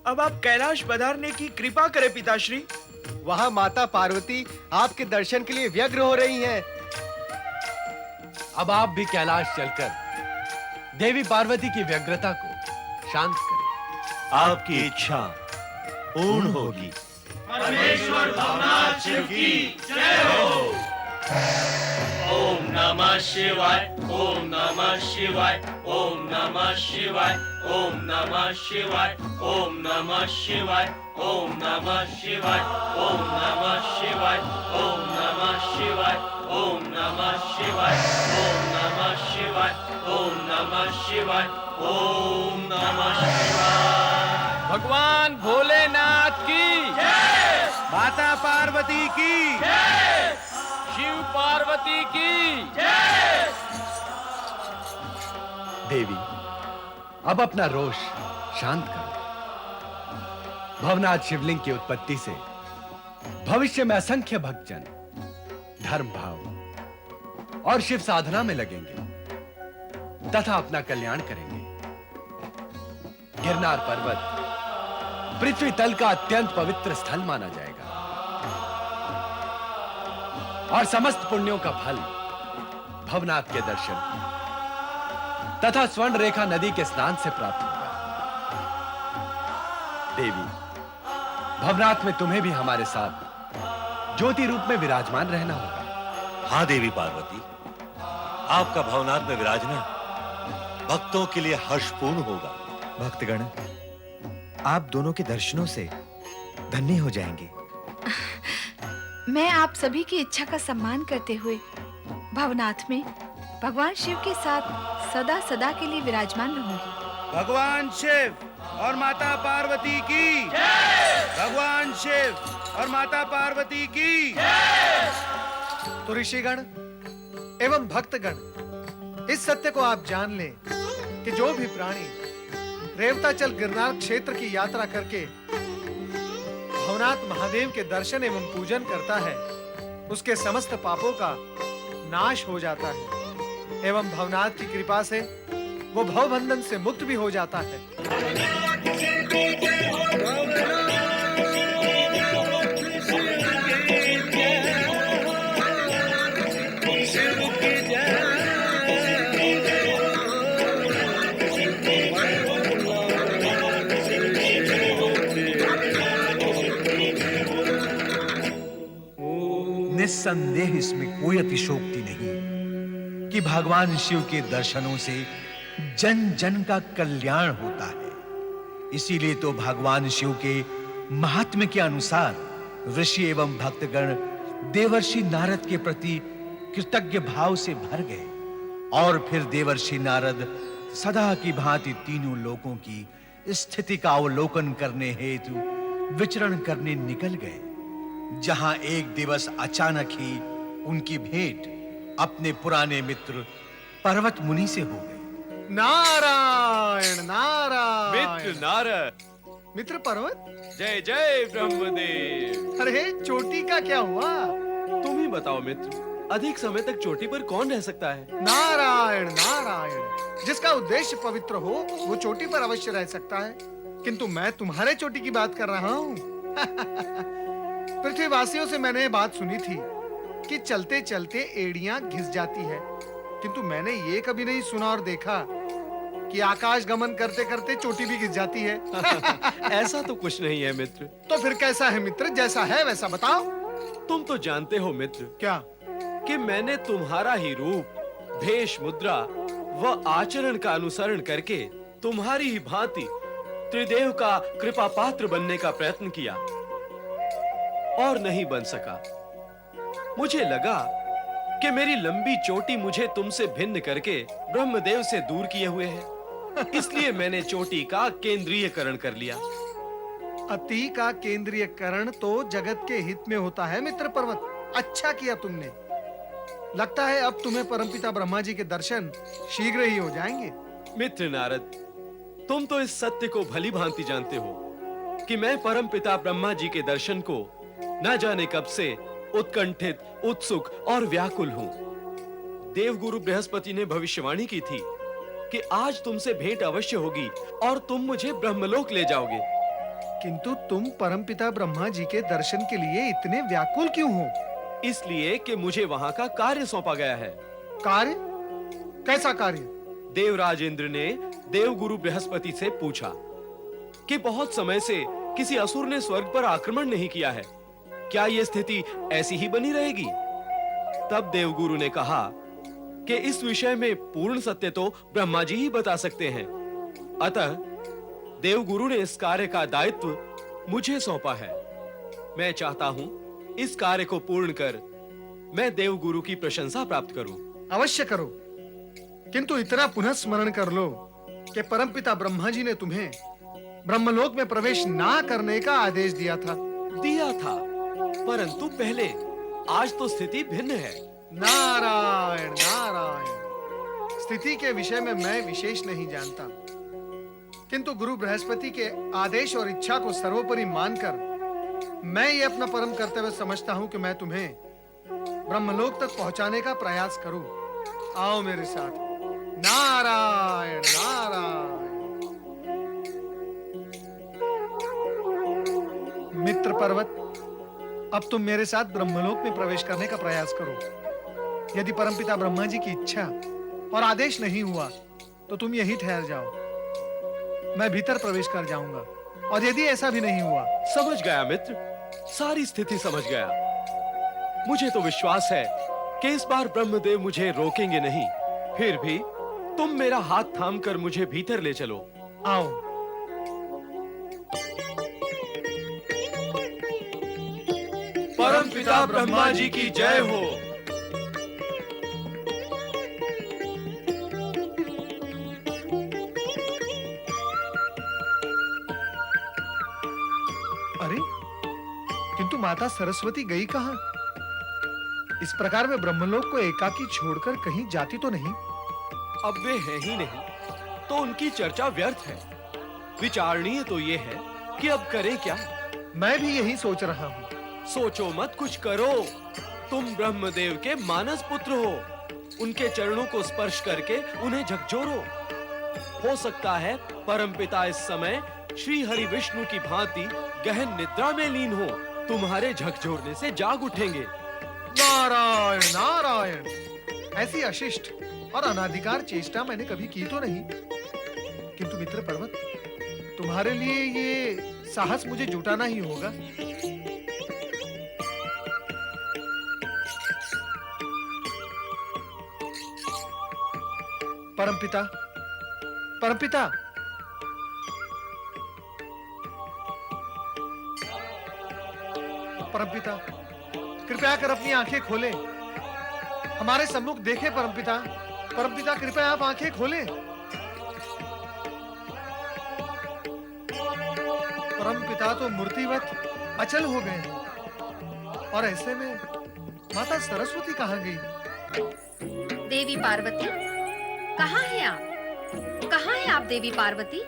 अब आप कैलाश पधारने की कृपा करें पिताश्री। वहाँ माता पार्वती आपके दर्शन के लिए व्यग्र हो रही हैं। अब आप भी कैलाश चलकर देवी पार्वती की व्यग्रता को शांत करें। आपकी इच्छा पूर्ण होगी। परमेश्वर भवनाथ शिव की जय हो। ओम नमः शिवाय, ओम नमः शिवाय, ओम नमः शिवाय, ओम नमः शिवाय, ओम नमः शिवाय, ओम नमः शिवाय, ओम नमः शिवाय, ओम नमः शिवाय, ओम नमः शिवाय, ओम नमः शिवाय, ओम नमः शिवाय, ओम नमः शिवाय। भगवान भोलेनाथ की जय, माता पार्वती की जय, शिव पार्वती की जय। देवी, अब अपना रोष शांत करो। भवनाथ शिवलिंग की उत्पत्ति से भविष्य में असंख्य भक्तजन धर्म भाव और शिव साधना में लगेंगे तथा अपना कल्याण करेंगे। गिरनार पर्वत पृथ्वी तल का अत्यंत पवित्र स्थल माना जाएगा और समस्त पुण्यों का फल भवनाथ के दर्शन तथा स्वर्ण रेखा नदी के स्नान से प्राप्त होगा। देवी, भवनाथ में तुम्हें भी हमारे साथ ज्योति रूप में विराजमान रहना होगा। हाँ देवी पार्वती, आपका भवनाथ में विराजना भक्तों के लिए हर्षपूर्ण होगा। भक्तगण, आप दोनों के दर्शनों से धन्य हो जाएंगे। मैं आप सभी की इच्छा का सम्मान करते हुए भवनाथ में भगवान शिव के साथ सदा सदा के लिए विराजमान रहूंगी। भगवान शिव और माता पार्वती की भगवान शिव और माता पार्वती की। तो ऋषिगण एवं भक्तगण, इस सत्य को आप जान लें कि जो भी प्राणी रेवताचल गिरनार क्षेत्र की यात्रा करके भवनाथ महादेव के दर्शन एवं पूजन करता है, उसके समस्त पापों का नाश हो जाता है एवं भवनाथ की कृपा से वो भवबंधन से मुक्त भी हो जाता है। निस्संदेह इसमें कोई अतिशोक्ति नहीं कि भगवान शिव के दर्शनों से जन जन का कल्याण होता है। इसीलिए तो भगवान शिव के महात्म्य के अनुसार ऋषि एवं भक्तगण देवर्षि नारद के प्रति कृतज्ञ भाव से भर गए और फिर देवर्षि नारद सदा की भांति तीनों लोकों की स्थिति का अवलोकन करने हेतु विचरण करने निकल गए, जहां एक दिवस अचानक ही उनकी भेंट अपने पुराने मित्र पर्वत मुनि से हो गई। नारायण नारायण। मित्र नारद, मित्र पर्वत, जय जय ब्रह्मदेव। अरे चोटी का क्या हुआ? तुम ही बताओ मित्र, अधिक समय तक चोटी पर कौन रह सकता है? नारायण नारायण, जिसका उद्देश्य पवित्र हो वो चोटी पर अवश्य रह सकता है, किंतु मैं तुम्हारे चोटी की बात कर रहा हूँ। पृथ्वीवासियों से मैंने बात सुनी थी कि चलते चलते एड़ियां घिस जाती है, किंतु मैंने ये कभी नहीं सुना और देखा कि आकाश गमन करते करते चोटी भी घिस जाती है। ऐसा तो कुछ नहीं है मित्र। तो फिर कैसा है मित्र? जैसा है वैसा बताओ। तुम तो जानते हो मित्र क्या? कि मैंने तुम्हारा ही रूप, भेष, मुद्रा व आचरण का अनुसरण करके तुम्हारी ही भांति त्रिदेव का कृपा पात्र बनने का प्रयत्न किया और नहीं बन सका। मुझे लगा कि मेरी लंबी चोटी मुझे तुमसे भिन्न करके ब्रह्मदेव से दूर किए हुए है, इसलिए मैंने चोटी का केंद्रीयकरण कर लिया। अति का केंद्रीयकरण तो जगत के हित में होता है मित्र पर्वत। अच्छा किया तुमने। लगता है अब तुम्हें परमपिता ब्रह्मा जी के दर्शन शीघ्र ही हो जाएंगे। मित्र नारद, तुम तो इस सत्य को भली भांति जानते हो कि मैं परमपिता ब्रह्मा जी के दर्शन को न जाने कब से उत्कंठित, उत्सुक और व्याकुल हूं। देवगुरु बृहस्पति ने भविष्यवाणी की थी कि आज तुमसे भेंट अवश्य होगी और तुम मुझे ब्रह्मलोक ले जाओगे। किंतु तुम परमपिता ब्रह्मा जी के दर्शन के लिए इतने व्याकुल क्यों हो? इसलिए कि मुझे वहां का कार्य सौंपा गया है। कार्य? कैसा कार्य? देवराज इंद्र ने देवगुरु बृहस्पति से पूछा कि बहुत समय से किसी असुर ने स्वर्ग पर आक्रमण नहीं किया है, क्या यह स्थिति ऐसी ही बनी रहेगी? तब देवगुरु ने कहा कि इस विषय में पूर्ण सत्य तो ब्रह्मा जी ही बता सकते हैं। अतः देवगुरु ने इस कार्य का दायित्व मुझे सौंपा है। मैं चाहता हूं इस कार्य को पूर्ण कर मैं देवगुरु की प्रशंसा प्राप्त करूं। अवश्य करो, किंतु इतना पुनः स्मरण कर लो कि परमपिता ब्रह्मा जी ने तुम्हें ब्रह्मलोक में प्रवेश ना करने का आदेश दिया था। परंतु पहले, आज तो स्थिति भिन्न है। नारायण नारायण। स्थिति के विषय में मैं विशेष नहीं जानता, किंतु गुरु बृहस्पति के आदेश और इच्छा को सर्वोपरि मानकर मैं ये अपना परम कर्तव्य समझता हूं कि मैं तुम्हें ब्रह्मलोक तक पहुंचाने का प्रयास करूं। आओ मेरे साथ। नारायण नारायण। मित्र पर्वत, अब तुम मेरे साथ ब्रह्मलोक में प्रवेश करने का प्रयास करो। यदि परमपिता ब्रह्मा जी की इच्छा और आदेश नहीं हुआ तो तुम यहीं ठहर जाओ, मैं भीतर प्रवेश कर जाऊंगा। और यदि ऐसा भी नहीं हुआ, समझ गया मित्र, सारी स्थिति समझ गया। मुझे तो विश्वास है कि इस बार ब्रह्मदेव मुझे रोकेंगे नहीं। फिर भी तुम मेरा हाथ थामकर मुझे भीतर ले चलो। आओ। परमपिता ब्रह्मा जी की जय हो। अरे, किंतु माता सरस्वती गई कहां? इस प्रकार वे ब्रह्मलोक को एकाकी छोड़कर कहीं जाती तो नहीं? अब वे हैं ही नहीं, तो उनकी चर्चा व्यर्थ है। विचारणीय तो ये है कि अब करें क्या? मैं भी यही सोच रहा हूं। सोचो मत, कुछ करो। तुम ब्रह्मदेव के मानस पुत्र हो। उनके चरणों को स्पर्श करके उन्हें झकझोरो। हो सकता है परमपिता इस समय श्री हरि विष्णु की भांति गहन निद्रा में लीन हो। तुम्हारे झकझोरने से जाग उठेंगे। नारायण नारायण। ऐसी अशिष्ट और अनाधिकार चेष्टा मैंने कभी की तो नहीं, किंतु मित्र पर्वत, तुम्हारे लिए ये साहस मुझे जुटाना ही होगा। परमपिता, परमपिता, परमपिता, कृपया कर अपनी आंखें खोलें, हमारे सम्मुख देखें। परमपिता, परमपिता, कृपया आप आंखें खोलें। परमपिता तो मूर्तिवत अचल हो गए हैं, और ऐसे में माता सरस्वती कहाँ गई? देवी पार्वती, कहाँ हैं आप? कहाँ हैं आप देवी पार्वती?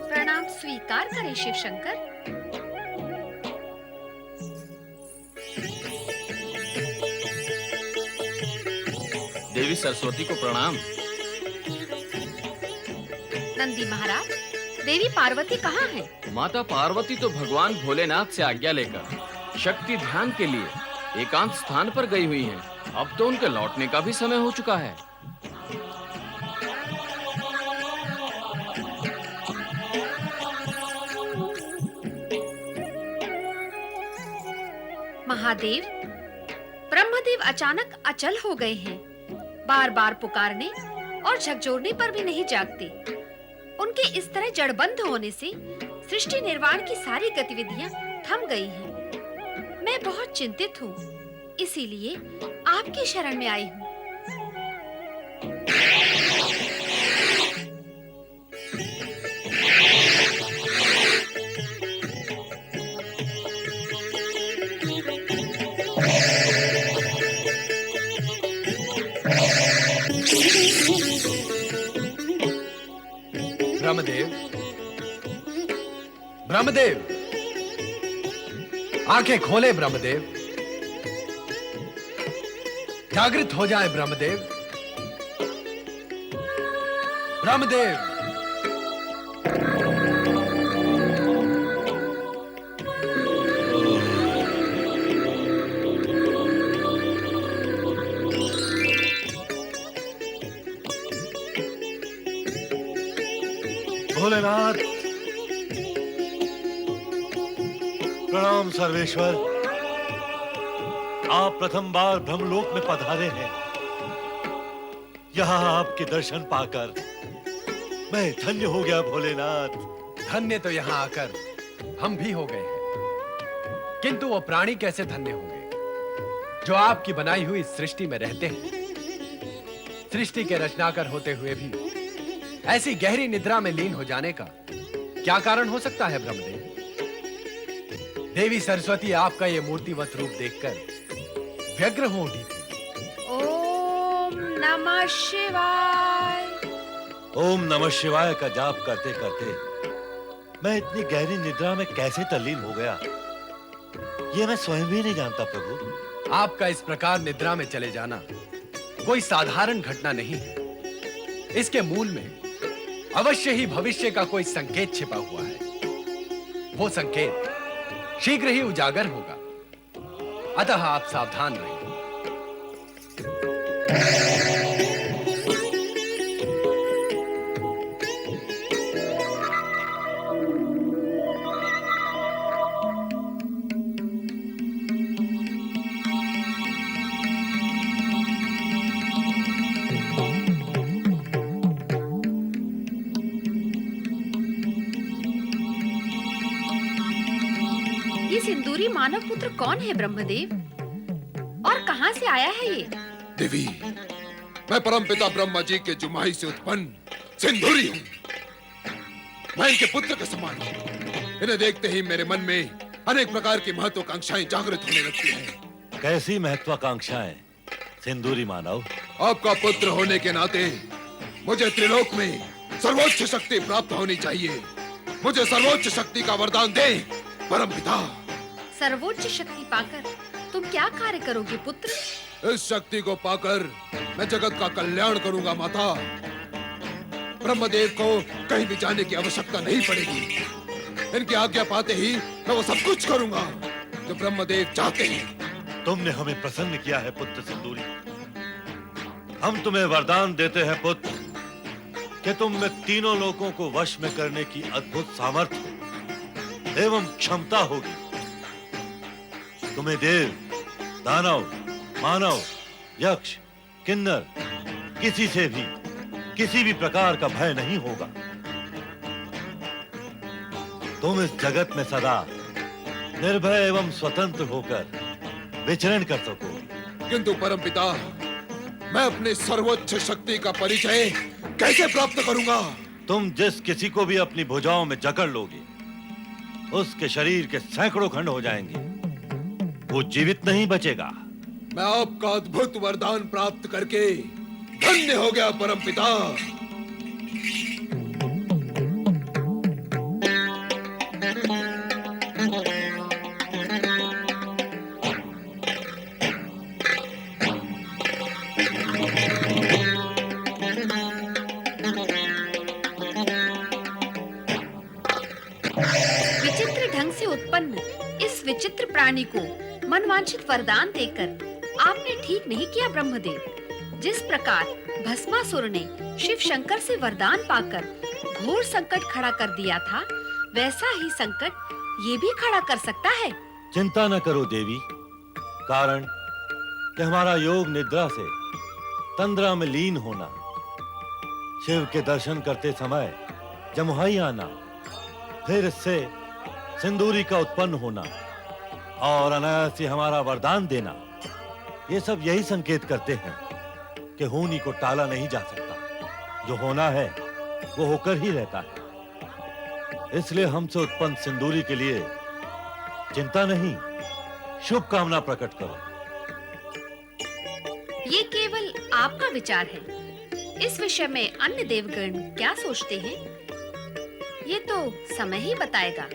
प्रणाम स्वीकार करें शिव शंकर। देवी सरस्वती को प्रणाम। नंदी महाराज, देवी पार्वती कहाँ हैं? माता पार्वती तो भगवान भोलेनाथ से आज्ञा लेकर शक्ति ध्यान के लिए एकांत स्थान पर गई हुई हैं। अब तो उनके लौटने का भी समय हो चुका है। महादेव, ब्रह्मदेव अचानक अचल हो गए हैं। बार बार पुकारने और झकझोरने पर भी नहीं जागते। उनके इस तरह जड़बंद होने से सृष्टि निर्माण की सारी गतिविधियां थम गई हैं। मैं बहुत चिंतित हूँ, इसीलिए आपकी शरण में आई हूँ। ब्रह्मदेव, ब्रह्मदेव, आंखें खोले ब्रह्मदेव। जागृत हो जाए ब्रह्मदेव। ब्रह्मदेव, भोलेनाथ, प्रणाम सर्वेश्वर। आप प्रथम बार ब्रह्मलोक में पधारे हैं। यहाँ आपके दर्शन पाकर मैं धन्य हो गया भोलेनाथ। धन्य तो यहाँ आकर हम भी हो गए हैं, किंतु वो प्राणी कैसे धन्य होंगे जो आपकी बनाई हुई सृष्टि में रहते हैं। सृष्टि के रचनाकर होते हुए भी ऐसी गहरी निद्रा में लीन हो जाने का क्या कारण हो सकता है ब्रह्मदेव? देवी सरस्वती आपका ये मूर्तिवत रूप देखकर व्यग्र हो उठी थी। ओम नमः शिवाय। ओम नमः शिवाय का जाप करते करते मैं इतनी गहरी निद्रा में कैसे तल्लीन हो गया, ये मैं स्वयं भी नहीं जानता प्रभु। आपका इस प्रकार निद्रा में चले जाना कोई साधारण घटना नहीं है। इसके मूल में अवश्य ही भविष्य का कोई संकेत छिपा हुआ है। वो संकेत शीघ्र ही उजागर होगा, अतः आप सावधान रहें। ये सिंदूरी मानव पुत्र कौन है ब्रह्मदेव, और कहां से आया है ये? देवी, मैं परमपिता ब्रह्मा जी के जुमाई से उत्पन्न सिंदूरी हूँ। मैं इनके पुत्र का समान हूँ। इन्हें देखते ही मेरे मन में अनेक प्रकार की महत्वाकांक्षाएं जागृत होने लगती हैं। कैसी महत्वाकांक्षाएं सिंदूरी मानव? आपका पुत्र होने के नाते मुझे त्रिलोक में सर्वोच्च शक्ति प्राप्त होनी चाहिए। मुझे सर्वोच्च शक्ति का वरदान दे परमपिता। सर्वोच्च शक्ति पाकर तुम क्या कार्य करोगे पुत्र? इस शक्ति को पाकर मैं जगत का कल्याण करूंगा माता। ब्रह्मदेव को कहीं भी जाने की आवश्यकता नहीं पड़ेगी। इनकी आज्ञा पाते ही मैं वो सब कुछ करूंगा जो ब्रह्मदेव चाहते हैं। तुमने हमें प्रसन्न किया है पुत्र सिंदूरी। हम तुम्हें वरदान देते हैं पुत्र कि तुम में तीनों लोगों को वश में करने की अद्भुत सामर्थ्य एवं क्षमता होगी। तुम्हें देव, दानव, मानव, यक्ष, किन्नर किसी से भी किसी भी प्रकार का भय नहीं होगा। तुम इस जगत में सदा निर्भय एवं स्वतंत्र होकर विचरण कर सकोगे। किंतु परमपिता, मैं अपने सर्वोच्च शक्ति का परिचय कैसे प्राप्त करूंगा? तुम जिस किसी को भी अपनी भुजाओं में जकड़ लोगे उसके शरीर के सैकड़ों खंड हो जाएंगे, वो जीवित नहीं बचेगा। मैं आपका अद्भुत वरदान प्राप्त करके धन्य हो गया परमपिता। विचित्र ढंग से उत्पन्न इस विचित्र प्राणी को मनवांछित वरदान देकर आपने ठीक नहीं किया ब्रह्मदेव। जिस प्रकार भस्मासुर ने शिव शंकर से वरदान पाकर घोर संकट खड़ा कर दिया था, वैसा ही संकट ये भी खड़ा कर सकता है। चिंता न करो देवी, कारण कि हमारा योग निद्रा से तंद्रा में लीन होना, शिव के दर्शन करते समय जमुहाई आना, फिर इससे सिंदूरी का उत्पन्न होना और अनायास ही हमारा वरदान देना, ये सब यही संकेत करते हैं कि होनी को टाला नहीं जा सकता। जो होना है वो होकर ही रहता है। इसलिए हमसे उत्पन्न सिंदूरी के लिए चिंता नहीं, शुभ कामना प्रकट करो। ये केवल आपका विचार है। इस विषय में अन्य देवगण क्या सोचते हैं, ये तो समय ही बताएगा।